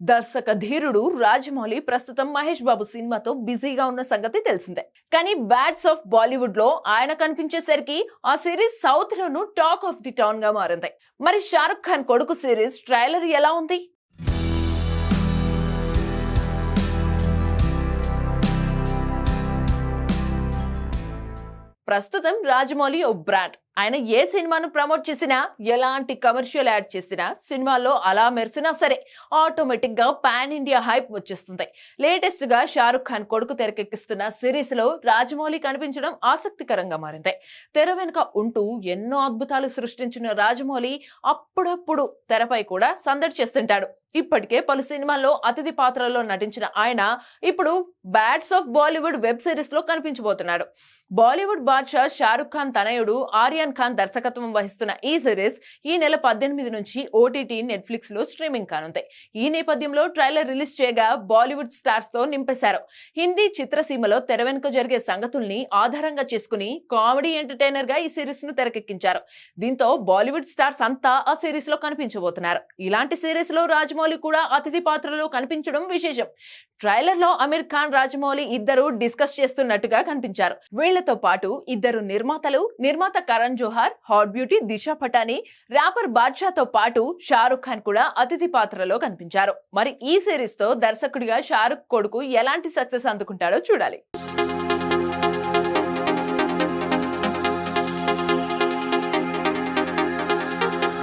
దర్శక ధీరుడు రాజమౌళి ప్రస్తుతం మహేష్ బాబు సినిమాతో బిజీగా ఉన్న సంగతి తెలిసిందే. కానీ బ్యాట్స్ ఆఫ్ బాలీవుడ్ లో ఆయన కనిపించేసరికి ఆ series south loan talk of the town గా మారింది. మరి షారుఖ్ ఖాన్ కొడుకు సిరీస్ ట్రైలర్ ఎలా ఉంది? ప్రస్తుతం రాజమౌళి ఓ బ్రాండ్. ఆయన ఏ సినిమాను ప్రమోట్ చేసినా, ఎలాంటి కమర్షియల్ యాడ్ చేసినా, సినిమాలో అలా మెరిసినా సరే ఆటోమేటిక్ గా పాన్ ఇండియా హైప్ వచ్చేస్తుంది. లేటెస్ట్ గా షారుఖ్ ఖాన్ కొడుకు తెరకెక్కిస్తున్న సిరీస్ లో రాజమౌళి కనిపించడం ఆసక్తికరంగా మారింది. తెర వెనుక ఉంటూ ఎన్నో అద్భుతాలు సృష్టించిన రాజమౌళి అప్పుడప్పుడు తెరపై కూడా సందడి చేస్తుంటాడు. ఇప్పటికే పలు సినిమాల్లో అతిథి పాత్రలో నటించిన ఆయన ఇప్పుడు bats of Bollywood web series లో కనిపించబోతున్నాడు. బాలీవుడ్ బాద్షా షారుఖ్ ఖాన్ తనయుడు ఆర్యన్ ఖాన్ దర్శకత్వం వహిస్తున్న ఈ సిరీస్ ఈ నెల 18 నుంచి ఓటీటీ నెట్ఫ్లిక్స్ లో స్ట్రీమింగ్ కానుంది. ఈ నేపథ్యంలో ట్రైలర్ రిలీజ్ చేయగా బాలీవుడ్ స్టార్స్ తో నింపేశారు. హిందీ చిత్రసీమలో తెర వెనుక జరిగే సంగతుల్ని ఆధారంగా చేసుకుని కామెడీ ఎంటర్టైనర్ గా ఈ సిరీస్ ను తెరకెక్కించారు. దీంతో బాలీవుడ్ స్టార్స్ అంతా ఆ సిరీస్ లో కనిపించబోతున్నారు. ఇలాంటి సిరీస్ లో రాజమౌళి కూడా అతిథి పాత్రలో కనిపించడం విశేషం. ట్రైలర్ లో అమీర్ ఖాన్, రాజమౌళి ఇద్దరు డిస్కస్ చేస్తున్నట్టుగా కనిపించారు. వీళ్లతో పాటు ఇద్దరు నిర్మాత Karan Johar, hot beauty Disha Patani, wrapper బాద్షాతో పాటు షారుఖ్ ఖాన్ కూడా అతిథి పాత్రలో కనిపించారు. మరి ఈ సిరీస్ తో దర్శకుడిగా షారుఖ్ కొడుకు ఎలాంటి సక్సెస్ అందుకుంటాడో చూడాలి.